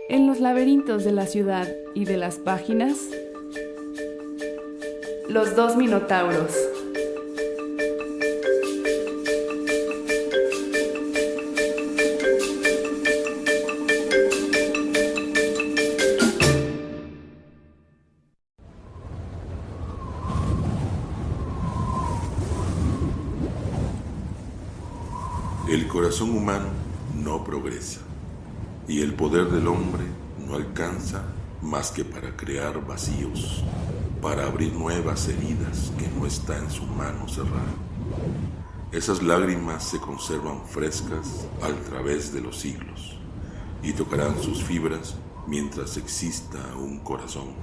En los laberintos de la ciudad y de las páginas, los dos minotauros. El corazón humano no progresa y el poder del hombre no alcanza más que para crear vacíos, para abrir nuevas heridas que no está en su mano cerrar. Esas lágrimas se conservan frescas al través de los siglos y tocarán sus fibras mientras exista un corazón.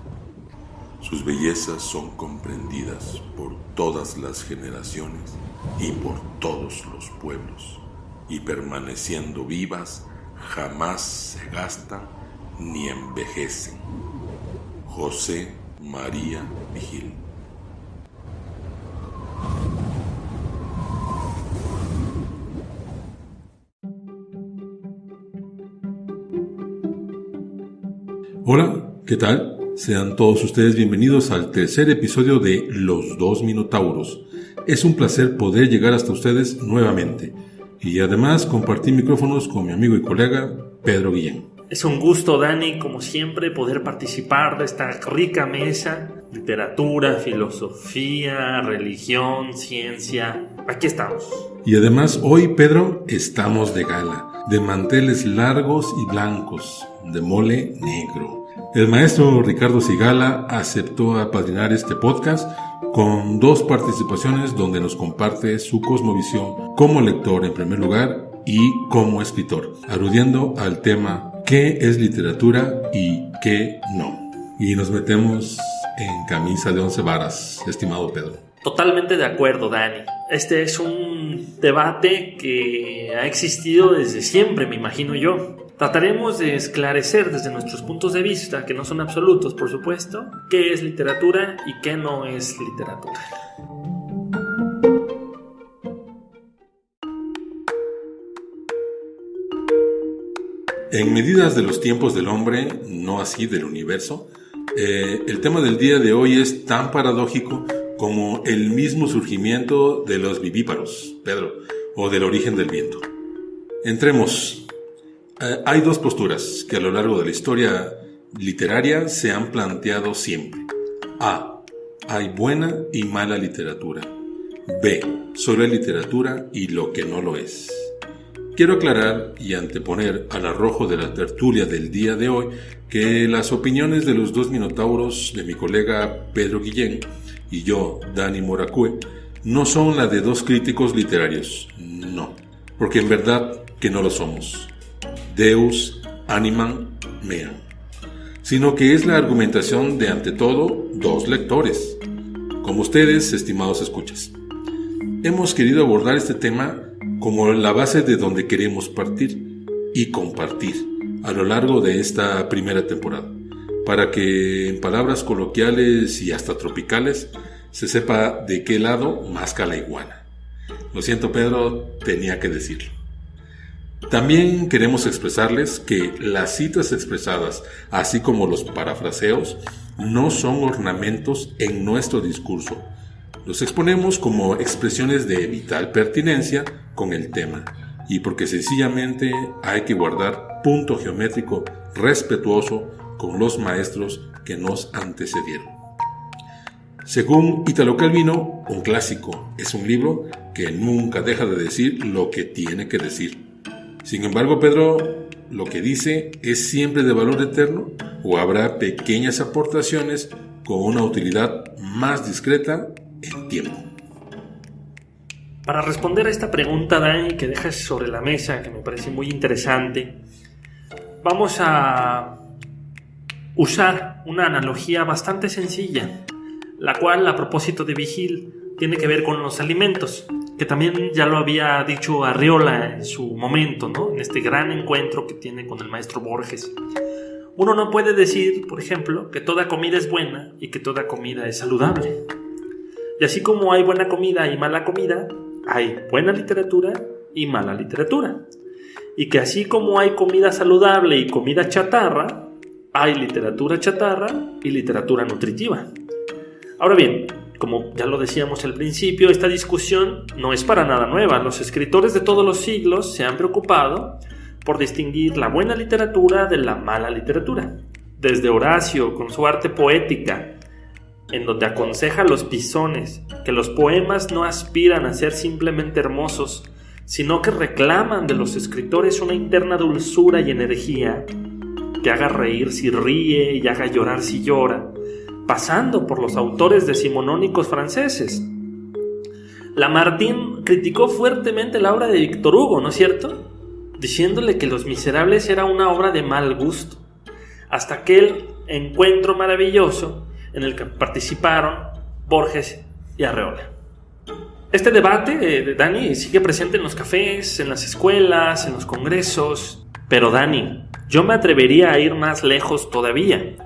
Sus bellezas son comprendidas por todas las generaciones y por todos los pueblos, y permaneciendo vivas jamás se gastan ni envejecen. José María Vigil. Hola, ¿qué tal? Sean todos ustedes bienvenidos al tercer episodio de Los Dos Minotauros. Es un placer poder llegar hasta ustedes nuevamente y además compartir micrófonos con mi amigo y colega Pedro Guillén. Es un gusto, Dani, como siempre, poder participar de esta rica mesa. Literatura, filosofía, religión, ciencia. Aquí estamos. Y además hoy, Pedro, estamos de gala, de manteles largos y blancos, de mole negro. El maestro Ricardo Sigala aceptó apadrinar este podcast con 2 participaciones donde nos comparte su cosmovisión como lector en primer lugar y como escritor, aludiendo al tema ¿qué es literatura y qué no? Y nos metemos en camisa de 11 varas, estimado Pedro. Totalmente de acuerdo, Dani. Este es un debate que ha existido desde siempre, me imagino yo. Trataremos de esclarecer desde nuestros puntos de vista, que no son absolutos, por supuesto, qué es literatura y qué no es literatura. En medidas de los tiempos del hombre, no así del universo, el tema del día de hoy es tan paradójico como el mismo surgimiento de los vivíparos, Pedro, o del origen del viento. Entremos. Hay 2 posturas que a lo largo de la historia literaria se han planteado siempre. A. Hay buena y mala literatura. B. Solo hay literatura y lo que no lo es. Quiero aclarar y anteponer al arrojo de la tertulia del día de hoy que las opiniones de los 2 minotauros de mi colega Pedro Guillén y yo, Dani Moracue, no son la de 2 críticos literarios. No, porque en verdad que no lo somos. Deus animam meam, sino que es la argumentación de ante todo 2 lectores, como ustedes, estimados escuchas. Hemos querido abordar este tema como la base de donde queremos partir y compartir a lo largo de esta primera temporada, para que en palabras coloquiales y hasta tropicales se sepa de qué lado masca la iguana. Lo siento, Pedro, tenía que decirlo. También queremos expresarles que las citas expresadas, así como los parafraseos, no son ornamentos en nuestro discurso. Los exponemos como expresiones de vital pertinencia con el tema y porque sencillamente hay que guardar punto geométrico respetuoso con los maestros que nos antecedieron. Según Italo Calvino, un clásico es un libro que nunca deja de decir lo que tiene que decir. Sin embargo, Pedro, ¿lo que dice es siempre de valor eterno o habrá pequeñas aportaciones con una utilidad más discreta en tiempo? Para responder a esta pregunta, Dani, que dejas sobre la mesa, que me parece muy interesante, vamos a usar una analogía bastante sencilla, la cual, a propósito de Vigil, tiene que ver con los alimentos, que también ya lo había dicho Arriola en su momento, ¿no? En este gran encuentro que tiene con el maestro Borges. Uno no puede decir, por ejemplo, que toda comida es buena y que toda comida es saludable. Y así como hay buena comida y mala comida, hay buena literatura y mala literatura. Y que así como hay comida saludable y comida chatarra, hay literatura chatarra y literatura nutritiva. Ahora bien, como ya lo decíamos al principio, esta discusión no es para nada nueva. Los escritores de todos los siglos se han preocupado por distinguir la buena literatura de la mala literatura. Desde Horacio, con su arte poética, en donde aconseja a los pisones que los poemas no aspiran a ser simplemente hermosos, sino que reclaman de los escritores una interna dulzura y energía que haga reír si ríe y haga llorar si llora, pasando por los autores decimonónicos franceses. Lamartine criticó fuertemente la obra de Víctor Hugo, ¿no es cierto?, diciéndole que Los Miserables era una obra de mal gusto, hasta aquel encuentro maravilloso en el que participaron Borges y Arreola. Este debate, Dani, sigue presente en los cafés, en las escuelas, en los congresos. Pero Dani, yo me atrevería a ir más lejos todavía.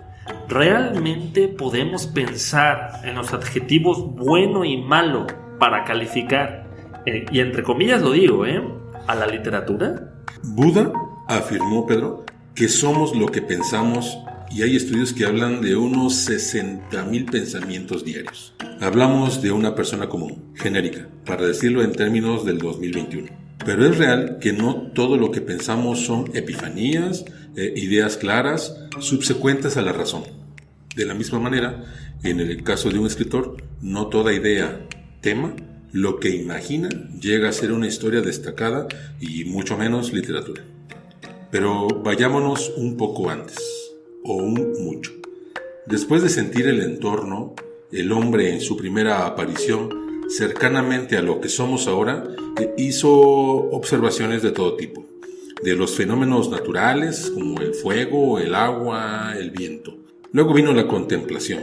¿Realmente podemos pensar en los adjetivos bueno y malo para calificar, y entre comillas lo digo, a la literatura? Buda afirmó, Pedro, que somos lo que pensamos, y hay estudios que hablan de unos 60,000 pensamientos diarios. Hablamos de una persona común, genérica, para decirlo en términos del 2021. Pero es real que no todo lo que pensamos son epifanías, ideas claras, subsecuentes a la razón. De la misma manera, en el caso de un escritor, no toda idea, tema, lo que imagina, llega a ser una historia destacada y mucho menos literatura. Pero vayámonos un poco antes, o un mucho. Después de sentir el entorno, el hombre en su primera aparición, cercanamente a lo que somos ahora, hizo observaciones de todo tipo, de los fenómenos naturales como el fuego, el agua, el viento. Luego vino la contemplación,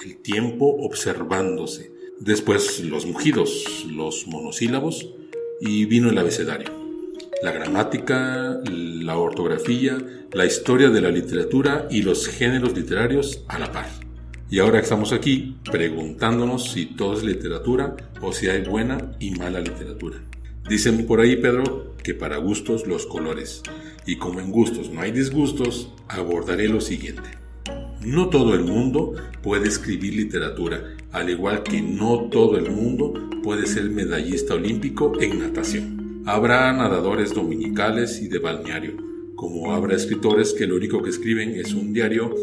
el tiempo observándose, después los mugidos, los monosílabos, y vino el abecedario, la gramática, la ortografía, la historia de la literatura y los géneros literarios a la par. Y ahora estamos aquí preguntándonos si todo es literatura o si hay buena y mala literatura. Dicen por ahí, Pedro, que para gustos los colores. Y como en gustos no hay disgustos, abordaré lo siguiente. No todo el mundo puede escribir literatura, al igual que no todo el mundo puede ser medallista olímpico en natación. Habrá nadadores dominicales y de balneario, como habrá escritores que lo único que escriben es un diario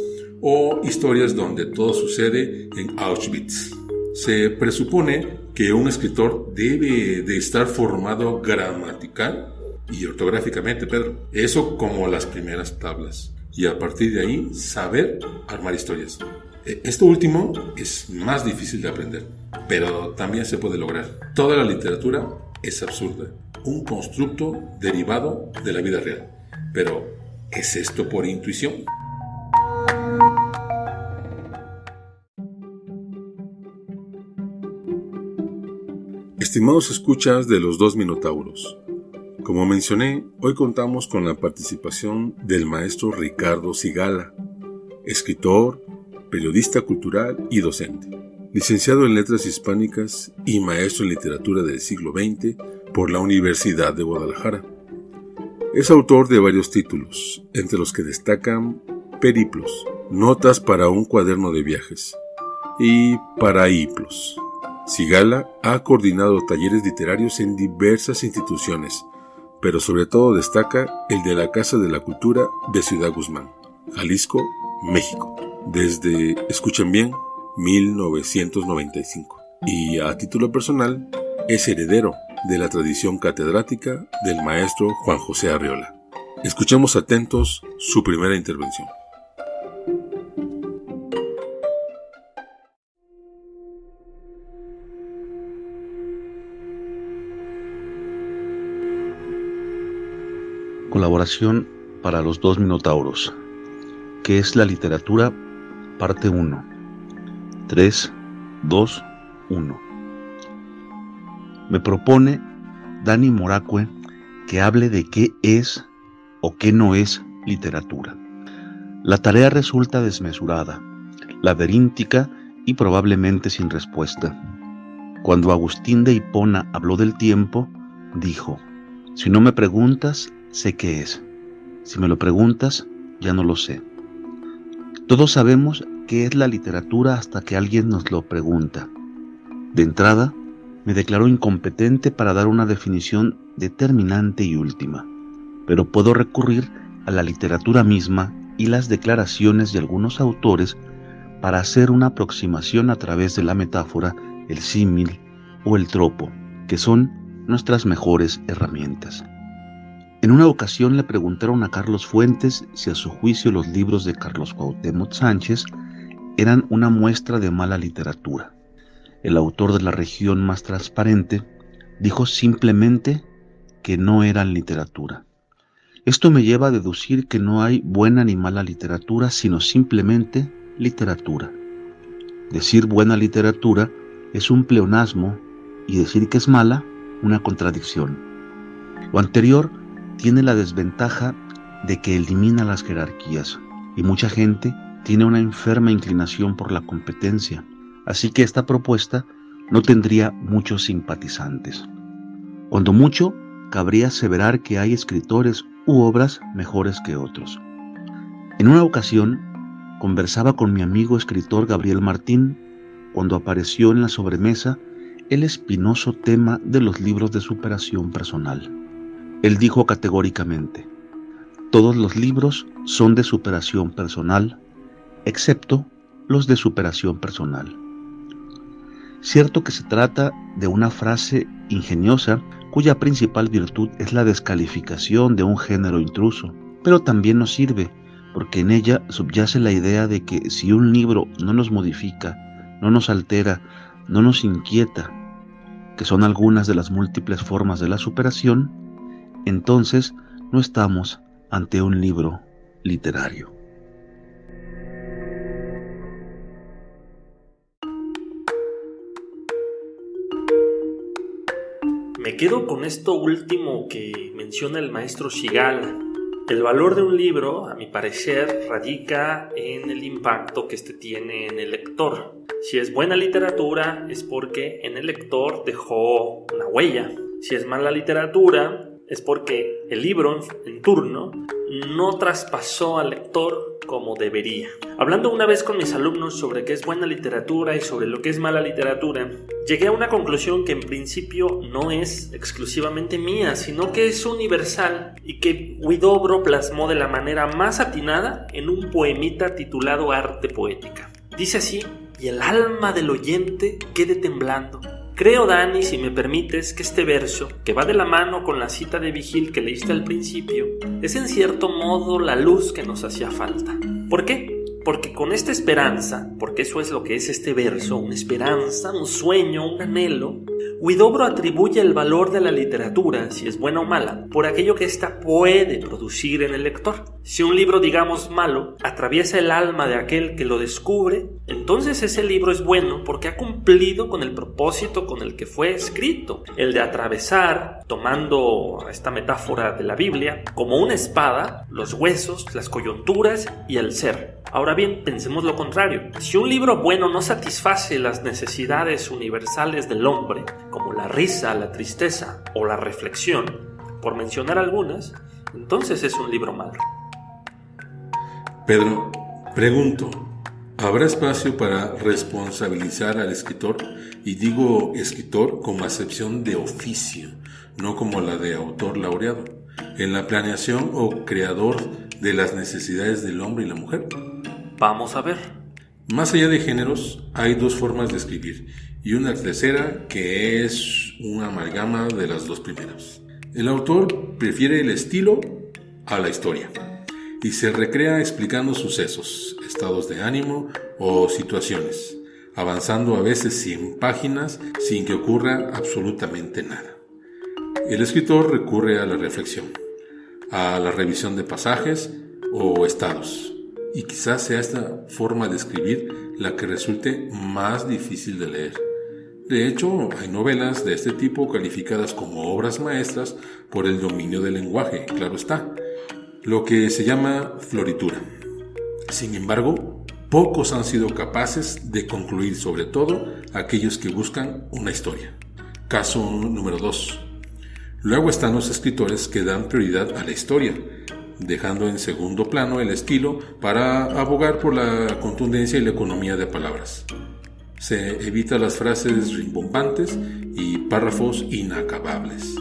o historias donde todo sucede en Auschwitz. Se presupone que un escritor debe de estar formado gramatical y ortográficamente, Pedro. Eso como las primeras tablas. Y a partir de ahí, saber armar historias. Esto último es más difícil de aprender, pero también se puede lograr. Toda la literatura es absurda, un constructo derivado de la vida real. Pero, ¿es esto por intuición? Estimados escuchas de los Dos Minotauros, como mencioné, hoy contamos con la participación del maestro Ricardo Cigala, escritor, periodista cultural y docente, licenciado en Letras Hispánicas y maestro en Literatura del siglo XX por la Universidad de Guadalajara. Es autor de varios títulos, entre los que destacan Periplos, Notas para un cuaderno de viajes y Paraíplos. Cigala ha coordinado talleres literarios en diversas instituciones, pero sobre todo destaca el de la Casa de la Cultura de Ciudad Guzmán, Jalisco, México, desde, escuchen bien, 1995. Y a título personal, es heredero de la tradición catedrática del maestro Juan José Arreola. Escuchemos atentos su primera intervención. Colaboración para los Dos Minotauros. ¿Qué es la literatura? Parte 1. 3, 2, 1. Me propone Dani Moracue que hable de qué es o qué no es literatura. La tarea resulta desmesurada, laberíntica y probablemente sin respuesta. Cuando Agustín de Hipona habló del tiempo, dijo: si no me preguntas, sé qué es. Si me lo preguntas, ya no lo sé. Todos sabemos qué es la literatura hasta que alguien nos lo pregunta. De entrada, me declaro incompetente para dar una definición determinante y última, pero puedo recurrir a la literatura misma y las declaraciones de algunos autores para hacer una aproximación a través de la metáfora, el símil o el tropo, que son nuestras mejores herramientas. En una ocasión le preguntaron a Carlos Fuentes si a su juicio los libros de Carlos Cuauhtémoc Sánchez eran una muestra de mala literatura. El autor de La región más transparente dijo simplemente que no eran literatura. Esto me lleva a deducir que no hay buena ni mala literatura, sino simplemente literatura. Decir buena literatura es un pleonasmo y decir que es mala, una contradicción. Lo anterior tiene la desventaja de que elimina las jerarquías y mucha gente tiene una enferma inclinación por la competencia, así que esta propuesta no tendría muchos simpatizantes. Cuando mucho, cabría aseverar que hay escritores u obras mejores que otros. En una ocasión, conversaba con mi amigo escritor Gabriel Martín cuando apareció en la sobremesa el espinoso tema de los libros de superación personal. Él dijo categóricamente: todos los libros son de superación personal, excepto los de superación personal. Cierto que se trata de una frase ingeniosa cuya principal virtud es la descalificación de un género intruso, pero también nos sirve porque en ella subyace la idea de que si un libro no nos modifica, no nos altera, no nos inquieta, que son algunas de las múltiples formas de la superación, entonces no estamos ante un libro literario. Me quedo con esto último que menciona el maestro Cigala. El valor de un libro, a mi parecer, radica en el impacto que éste tiene en el lector. Si es buena literatura, es porque en el lector dejó una huella. Si es mala literatura, es porque el libro en turno no traspasó al lector como debería. Hablando una vez con mis alumnos sobre qué es buena literatura y sobre lo que es mala literatura, llegué a una conclusión que en principio no es exclusivamente mía, sino que es universal y que Huidobro plasmó de la manera más atinada en un poemita titulado Arte Poética. Dice así: y el alma del oyente quede temblando. Creo, Dani, si me permites, que este verso, que va de la mano con la cita de Vigil que leíste al principio, es en cierto modo la luz que nos hacía falta. ¿Por qué? Porque con esta esperanza, porque eso es lo que es este verso, una esperanza, un sueño, un anhelo, Huidobro atribuye el valor de la literatura, si es buena o mala, por aquello que ésta puede producir en el lector. Si un libro, digamos, malo, atraviesa el alma de aquel que lo descubre, entonces ese libro es bueno porque ha cumplido con el propósito con el que fue escrito, el de atravesar, tomando esta metáfora de la Biblia, como una espada, los huesos, las coyunturas y el ser. Ahora bien, pensemos lo contrario. Si un libro bueno no satisface las necesidades universales del hombre, como la risa, la tristeza o la reflexión, por mencionar algunas, entonces es un libro malo. Pedro, pregunto, ¿habrá espacio para responsabilizar al escritor? Y digo escritor como acepción de oficio, no como la de autor laureado, en la planeación o creador de las necesidades del hombre y la mujer. Vamos a ver. Más allá de géneros, hay dos formas de escribir y una tercera que es una amalgama de las dos primeras. El autor prefiere el estilo a la historia y se recrea explicando sucesos, estados de ánimo o situaciones, avanzando a veces 100 páginas sin que ocurra absolutamente nada. El escritor recurre a la reflexión, a la revisión de pasajes o estados, y quizás sea esta forma de escribir la que resulte más difícil de leer. De hecho, hay novelas de este tipo calificadas como obras maestras por el dominio del lenguaje, claro está, lo que se llama floritura. Sin embargo, pocos han sido capaces de concluir, sobre todo aquellos que buscan una historia. Caso número 2. Luego están los escritores que dan prioridad a la historia, dejando en segundo plano el estilo para abogar por la contundencia y la economía de palabras. Se evita las frases rimbombantes y párrafos inacabables.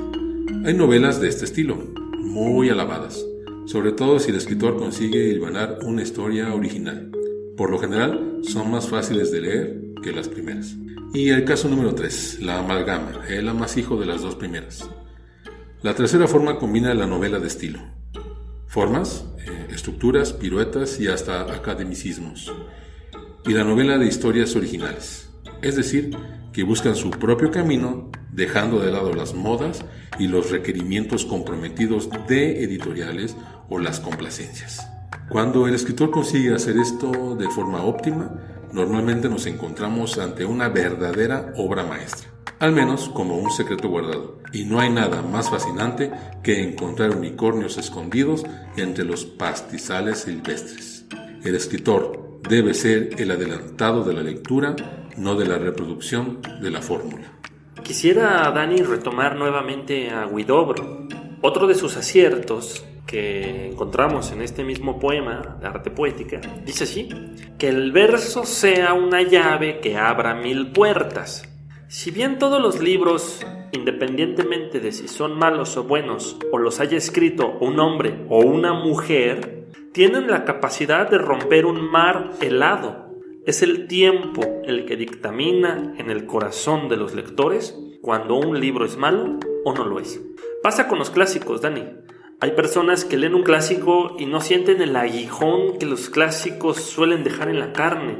Hay novelas de este estilo, muy alabadas, sobre todo si el escritor consigue hilvanar una historia original. Por lo general, son más fáciles de leer que las primeras. Y el caso número 3, la amalgama, el amasijo de las dos primeras. La tercera forma combina la novela de estilo. Formas, estructuras, piruetas y hasta academicismos. Y la novela de historias originales, es decir, que buscan su propio camino, dejando de lado las modas y los requerimientos comprometidos de editoriales o las complacencias. Cuando el escritor consigue hacer esto de forma óptima, normalmente nos encontramos ante una verdadera obra maestra, al menos como un secreto guardado, y no hay nada más fascinante que encontrar unicornios escondidos entre los pastizales silvestres. El escritor debe ser el adelantado de la lectura, no de la reproducción de la fórmula. Quisiera, Dani, retomar nuevamente a Huidobro. Otro de sus aciertos que encontramos en este mismo poema de arte poética dice así: que el verso sea una llave que abra 1000 puertas. Si bien todos los libros, independientemente de si son malos o buenos, o los haya escrito un hombre o una mujer, tienen la capacidad de romper un mar helado. Es el tiempo el que dictamina en el corazón de los lectores cuando un libro es malo o no lo es. Pasa con los clásicos, Dani. Hay personas que leen un clásico y no sienten el aguijón que los clásicos suelen dejar en la carne.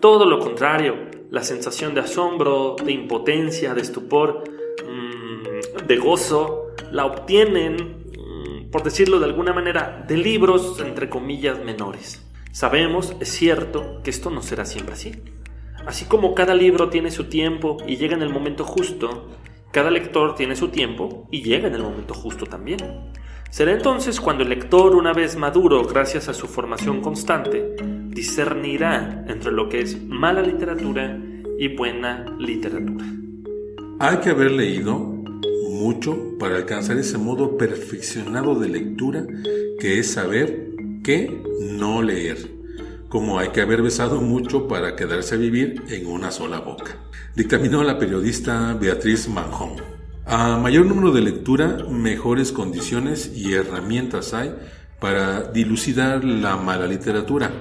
Todo lo contrario, la sensación de asombro, de impotencia, de estupor, de gozo, la obtienen, por decirlo de alguna manera, de libros, entre comillas, menores. Sabemos, es cierto, que esto no será siempre así. Así como cada libro tiene su tiempo y llega en el momento justo, cada lector tiene su tiempo y llega en el momento justo también. Será entonces cuando el lector, una vez maduro gracias a su formación constante, discernirá entre lo que es mala literatura y buena literatura. Hay que haber leído mucho para alcanzar ese modo perfeccionado de lectura que es saber qué no leer, como hay que haber besado mucho para quedarse a vivir en una sola boca. Dictaminó la periodista Beatriz Manjón. A mayor número de lectura, mejores condiciones y herramientas hay para dilucidar la mala literatura.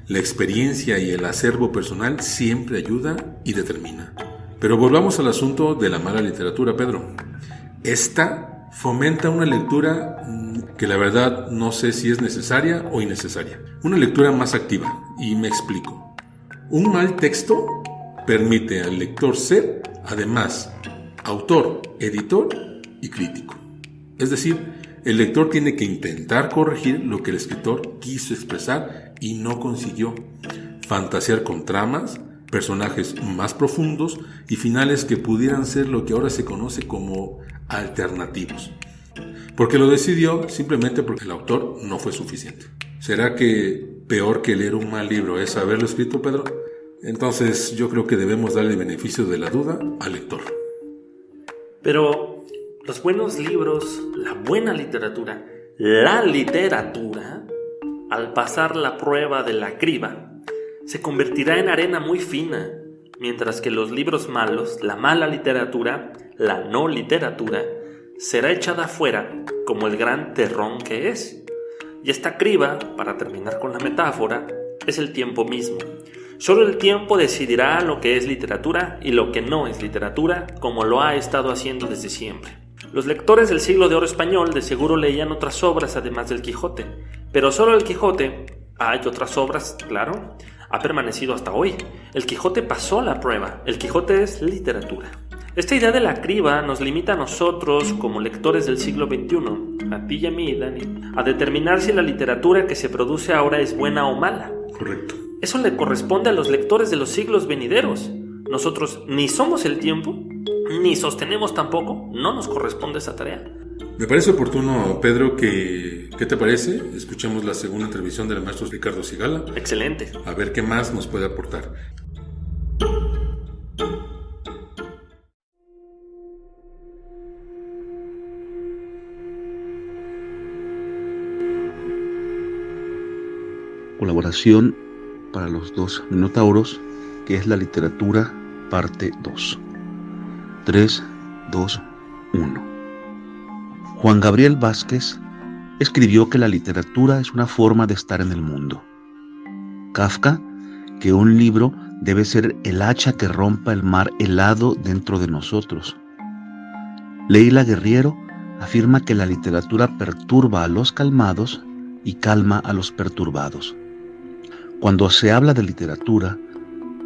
La experiencia y el acervo personal siempre ayuda y determina. Pero volvamos al asunto de la mala literatura, Pedro. Esta fomenta una lectura que la verdad no sé si es necesaria o innecesaria. Una lectura más activa, y me explico. Un mal texto permite al lector ser, además, autor, editor y crítico. Es decir, el lector tiene que intentar corregir lo que el escritor quiso expresar y no consiguió. Fantasear con tramas, personajes más profundos y finales que pudieran ser lo que ahora se conoce como alternativos. Porque lo decidió simplemente porque el autor no fue suficiente. ¿Será que peor que leer un mal libro es haberlo escrito, Pedro? Entonces yo creo que debemos darle beneficio de la duda al lector. Pero los buenos libros, la buena literatura, la literatura, al pasar la prueba de la criba, se convertirá en arena muy fina, mientras que los libros malos, la mala literatura, la no literatura, será echada afuera como el gran terrón que es. Y esta criba, para terminar con la metáfora, es el tiempo mismo. Solo el tiempo decidirá lo que es literatura y lo que no es literatura, como lo ha estado haciendo desde siempre. Los lectores del siglo de oro español de seguro leían otras obras además del Quijote, pero solo el Quijote, hay otras obras, claro, ha permanecido hasta hoy. El Quijote pasó la prueba, el Quijote es literatura. Esta idea de la criba nos limita a nosotros, como lectores del siglo XXI, a ti y a mí, Dani, a determinar si la literatura que se produce ahora es buena o mala. Correcto. Eso le corresponde a los lectores de los siglos venideros. Nosotros ni somos el tiempo, ni sostenemos tampoco, no nos corresponde esa tarea. Me parece oportuno, Pedro, ¿qué te parece? Escuchemos la segunda intervención del maestro Ricardo Cigala. Excelente. A ver qué más nos puede aportar. Colaboración para los 2 minotauros, que es la literatura, parte 2. 3, 2, 1. Juan Gabriel Vázquez escribió que la literatura es una forma de estar en el mundo. Kafka, que un libro debe ser el hacha que rompa el mar helado dentro de nosotros. Leila Guerriero afirma que la literatura perturba a los calmados y calma a los perturbados. Cuando se habla de literatura,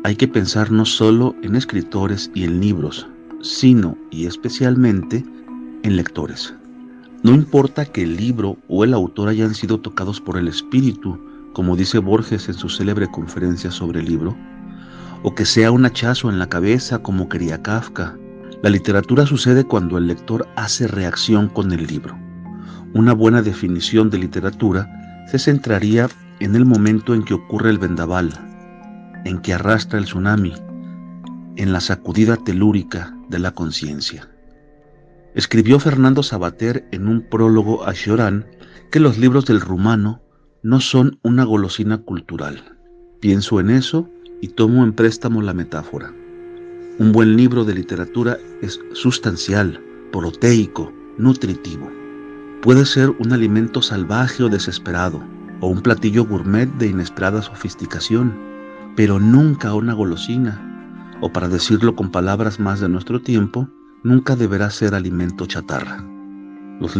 hay que pensar no solo en escritores y en libros, sino y especialmente en lectores. No importa que el libro o el autor hayan sido tocados por el espíritu, como dice Borges en su célebre conferencia sobre el libro, o que sea un hachazo en la cabeza, como quería Kafka. La literatura sucede cuando el lector hace reacción con el libro. Una buena definición de literatura se centraría en el momento en que ocurre el vendaval, en que arrastra el tsunami, en la sacudida telúrica de la conciencia. Escribió Fernando Savater en un prólogo a Cioran que los libros del rumano no son una golosina cultural. Pienso en eso y tomo en préstamo la metáfora. Un buen libro de literatura es sustancial, proteico, nutritivo. Puede ser un alimento salvaje o desesperado, o un platillo gourmet de inesperada sofisticación, pero nunca una golosina, o para decirlo con palabras más de nuestro tiempo, nunca deberá ser alimento chatarra. Los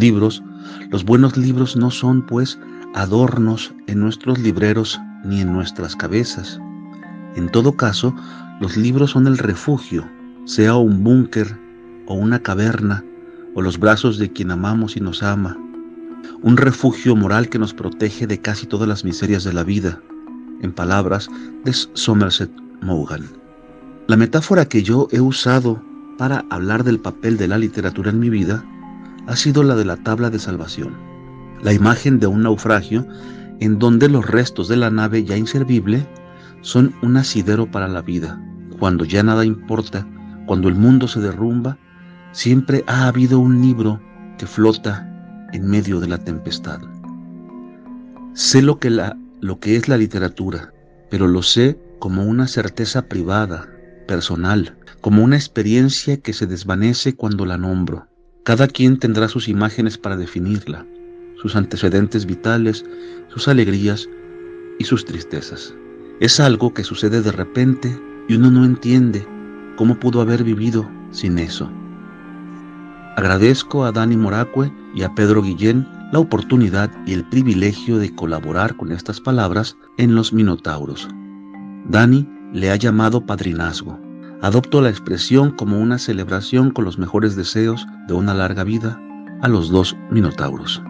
buenos libros no son, pues, adornos en nuestros libreros ni en nuestras cabezas. En todo caso, los libros son el refugio, sea un búnker o una caverna, o los brazos de quien amamos y nos ama. Un refugio moral que nos protege de casi todas las miserias de la vida, en palabras de Somerset Maugham. La metáfora que yo he usado para hablar del papel de la literatura en mi vida ha sido la de la tabla de salvación, la imagen de un naufragio en donde los restos de la nave ya inservible son un asidero para la vida. Cuando ya nada importa, cuando el mundo se derrumba, siempre ha habido un libro que flota en medio de la tempestad. Sé lo que es la literatura, pero lo sé como una certeza privada, personal, como una experiencia que se desvanece cuando la nombro. Cada quien tendrá sus imágenes para definirla, sus antecedentes vitales, sus alegrías y sus tristezas. Es algo que sucede de repente y uno no entiende cómo pudo haber vivido sin eso. Agradezco a Dani Moracue y a Pedro Guillén la oportunidad y el privilegio de colaborar con estas palabras en Los Minotauros. Dani le ha llamado padrinazgo. Adopto la expresión como una celebración con los mejores deseos de una larga vida a los 2 minotauros.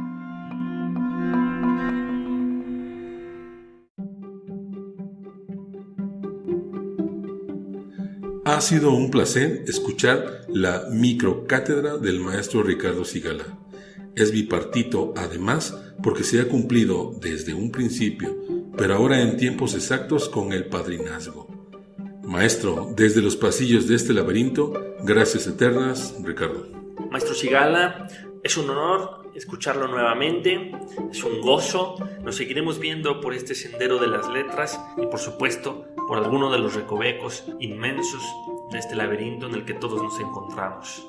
Ha sido un placer escuchar la microcátedra del maestro Ricardo Cigala. Es bipartito, además, porque se ha cumplido desde un principio, pero ahora en tiempos exactos con el padrinazgo. Maestro, desde los pasillos de este laberinto, gracias eternas, Ricardo. Maestro Cigala, es un honor escucharlo nuevamente, es un gozo. Nos seguiremos viendo por este sendero de las letras y, por supuesto, por alguno de los recovecos inmensos de este laberinto en el que todos nos encontramos.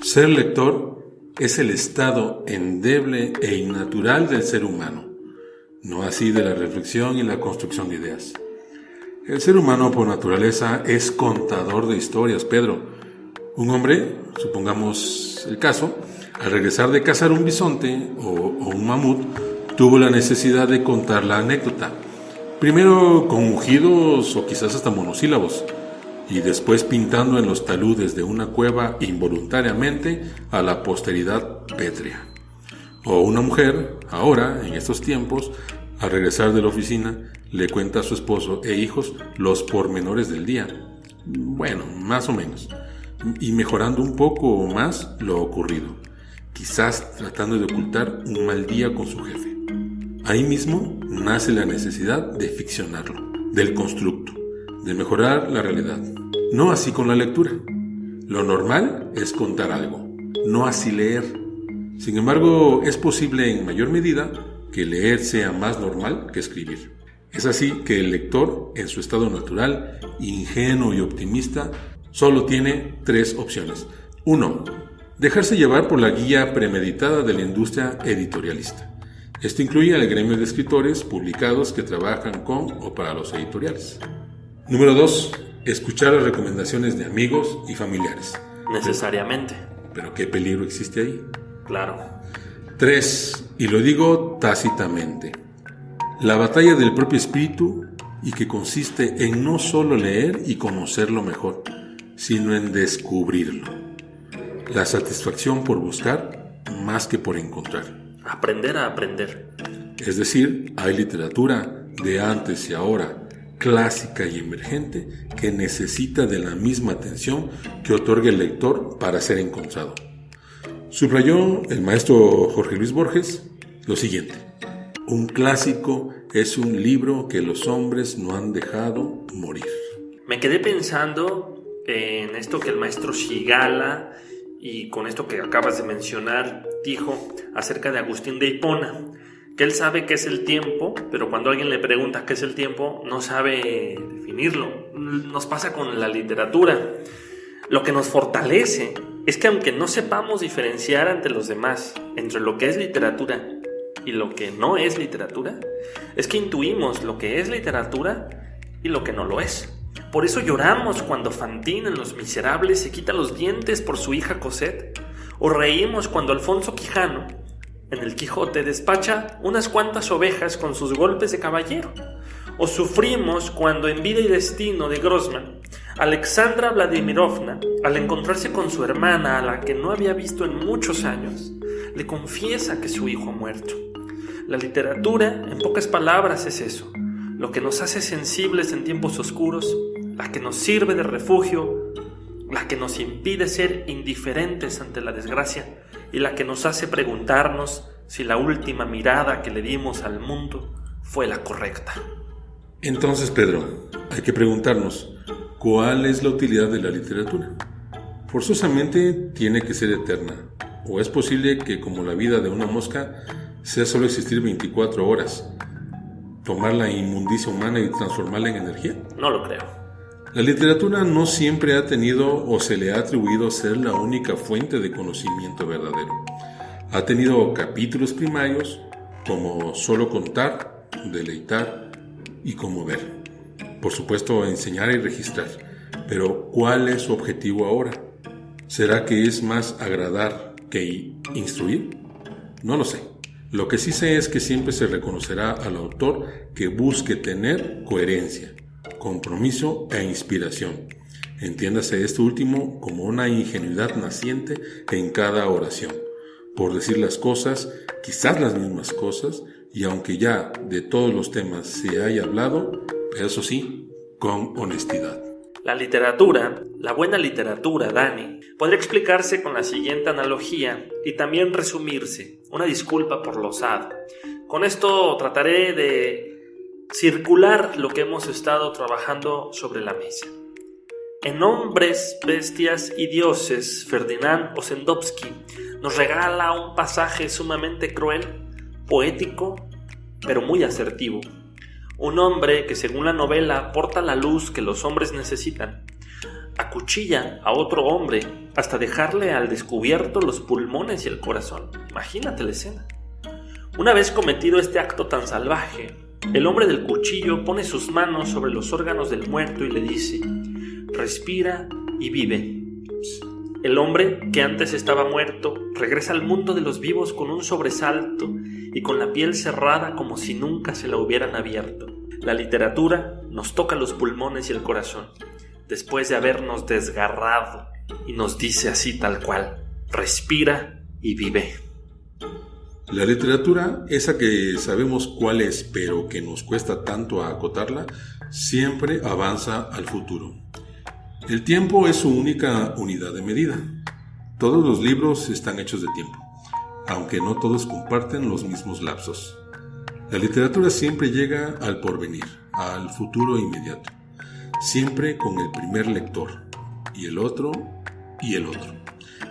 Ser lector es el estado endeble e innatural del ser humano, no así de la reflexión y la construcción de ideas. El ser humano por naturaleza es contador de historias, Pedro. Un hombre, supongamos el caso, al regresar de cazar un bisonte o un mamut, tuvo la necesidad de contar la anécdota, primero con mugidos o quizás hasta monosílabos, y después pintando en los taludes de una cueva involuntariamente a la posteridad pétrea. O una mujer, ahora, en estos tiempos, al regresar de la oficina, le cuenta a su esposo e hijos los pormenores del día. Bueno, más o menos. Y mejorando un poco más lo ocurrido. Quizás tratando de ocultar un mal día con su jefe. Ahí mismo nace la necesidad de ficcionarlo, del constructo, de mejorar la realidad. No así con la lectura. Lo normal es contar algo, no así leer. Sin embargo, es posible en mayor medida que leer sea más normal que escribir. Es así que el lector, en su estado natural, ingenuo y optimista, solo tiene 3 opciones. 1. Dejarse llevar por la guía premeditada de la industria editorialista. Esto incluye al gremio de escritores publicados que trabajan con o para los editoriales. Número 2. Escuchar las recomendaciones de amigos y familiares. Necesariamente. Pero ¿qué peligro existe ahí? Claro. 3. Y lo digo tácitamente. La batalla del propio espíritu, y que consiste en no solo leer y conocerlo mejor, sino en descubrirlo. La satisfacción por buscar más que por encontrar. Aprender a aprender. Es decir, hay literatura de antes y ahora, clásica y emergente, que necesita de la misma atención que otorga el lector para ser encontrado. Subrayó el maestro Jorge Luis Borges lo siguiente: un clásico es un libro que los hombres no han dejado morir. Me quedé pensando en esto que el maestro Shigala y con esto que acabas de mencionar dijo acerca de Agustín de Hipona, que él sabe qué es el tiempo, pero cuando alguien le pregunta qué es el tiempo, no sabe definirlo. Nos pasa con la literatura. Lo que nos fortalece es que aunque no sepamos diferenciar ante los demás entre lo que es literatura y lo que no es literatura, es que intuimos lo que es literatura y lo que no lo es. Por eso lloramos cuando Fantine en Los Miserables se quita los dientes por su hija Cosette, o reímos cuando Alfonso Quijano en El Quijote despacha unas cuantas ovejas con sus golpes de caballero, o sufrimos cuando en Vida y Destino de Grossman, Alexandra Vladimirovna, al encontrarse con su hermana a la que no había visto en muchos años, le confiesa que su hijo ha muerto. La literatura, en pocas palabras, es eso, lo que nos hace sensibles en tiempos oscuros, la que nos sirve de refugio, la que nos impide ser indiferentes ante la desgracia y la que nos hace preguntarnos si la última mirada que le dimos al mundo fue la correcta. Entonces, Pedro, hay que preguntarnos, ¿cuál es la utilidad de la literatura? Forzosamente tiene que ser eterna, o es posible que, como la vida de una mosca, sea solo existir 24 horas, tomar la inmundicia humana y transformarla en energía. No lo creo. La literatura no siempre ha tenido o se le ha atribuido ser la única fuente de conocimiento verdadero. Ha tenido capítulos primarios como solo contar, deleitar y conmover. Por supuesto, enseñar y registrar. Pero, ¿cuál es su objetivo ahora? ¿Será que es más agradar que instruir? No lo sé. Lo que sí sé es que siempre se reconocerá al autor que busque tener coherencia, compromiso e inspiración. Entiéndase esto último como una ingenuidad naciente en cada oración, por decir las cosas, quizás las mismas cosas, y aunque ya de todos los temas se haya hablado, eso sí, con honestidad. La literatura, la buena literatura, Dani, podría explicarse con la siguiente analogía y también resumirse. Una disculpa por lo osado. Con esto trataré de circular lo que hemos estado trabajando sobre la mesa. En Hombres, Bestias y Dioses, Ferdinand Ossendowski nos regala un pasaje sumamente cruel, poético, pero muy asertivo. Un hombre que, según la novela, porta la luz que los hombres necesitan, acuchilla a otro hombre hasta dejarle al descubierto los pulmones y el corazón. Imagínate la escena. Una vez cometido este acto tan salvaje, el hombre del cuchillo pone sus manos sobre los órganos del muerto y le dice: respira y vive. El hombre, que antes estaba muerto, regresa al mundo de los vivos con un sobresalto y con la piel cerrada como si nunca se la hubieran abierto. La literatura nos toca los pulmones y el corazón, después de habernos desgarrado, y nos dice así tal cual: respira y vive. La literatura, esa que sabemos cuál es, pero que nos cuesta tanto acotarla, siempre avanza al futuro. El tiempo es su única unidad de medida. Todos los libros están hechos de tiempo, aunque no todos comparten los mismos lapsos. La literatura siempre llega al porvenir, al futuro inmediato, siempre con el primer lector, y el otro, y el otro.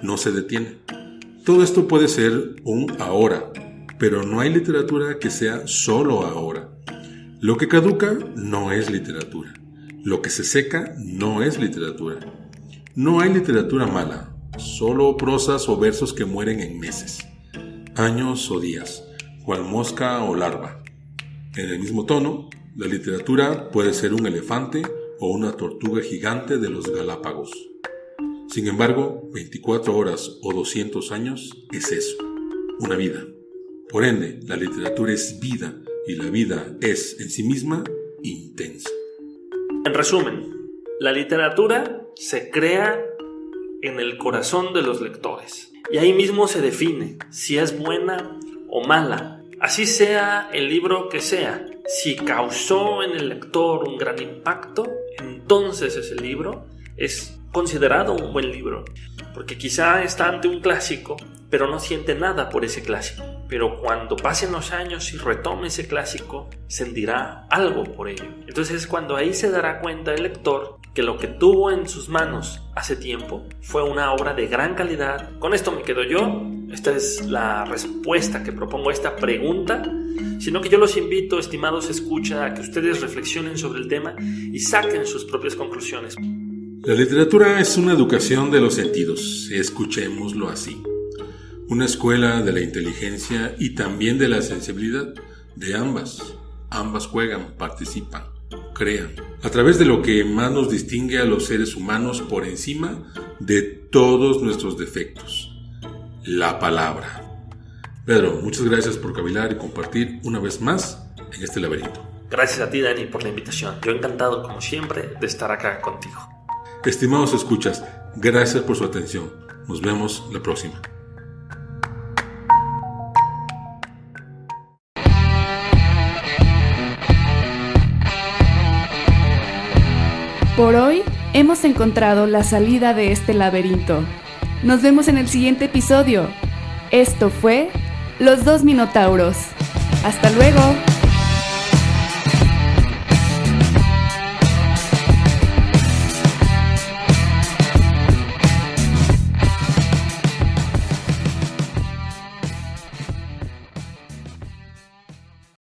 No se detiene. Todo esto puede ser un ahora, pero no hay literatura que sea solo ahora. Lo que caduca no es literatura. Lo que se seca no es literatura. No hay literatura mala, solo prosas o versos que mueren en meses, años o días, cual mosca o larva. En el mismo tono, la literatura puede ser un elefante o una tortuga gigante de los Galápagos. Sin embargo, 24 horas o 200 años es eso, una vida. Por ende, la literatura es vida y la vida es en sí misma intensa. En resumen, la literatura se crea en el corazón de los lectores y ahí mismo se define si es buena o mala. Así sea el libro que sea, si causó en el lector un gran impacto, entonces ese libro es considerado un buen libro, porque quizá está ante un clásico, pero no siente nada por ese clásico. Pero cuando pasen los años y retome ese clásico, sentirá algo por ello. Entonces es cuando ahí se dará cuenta el lector que lo que tuvo en sus manos hace tiempo fue una obra de gran calidad. Con esto me quedo yo. Esta es la respuesta que propongo a esta pregunta. Sino que yo los invito, estimados escucha, a que ustedes reflexionen sobre el tema y saquen sus propias conclusiones. La literatura es una educación de los sentidos, escuchémoslo así. Una escuela de la inteligencia y también de la sensibilidad, de ambas. Ambas juegan, participan, crean. A través de lo que más nos distingue a los seres humanos por encima de todos nuestros defectos. La palabra. Pedro, muchas gracias por cavilar y compartir una vez más en este laberinto. Gracias a ti, Dani, por la invitación. Yo encantado, como siempre, de estar acá contigo. Estimados escuchas, gracias por su atención. Nos vemos la próxima. Por hoy hemos encontrado la salida de este laberinto. Nos vemos en el siguiente episodio. Esto fue Los Dos Minotauros. ¡Hasta luego!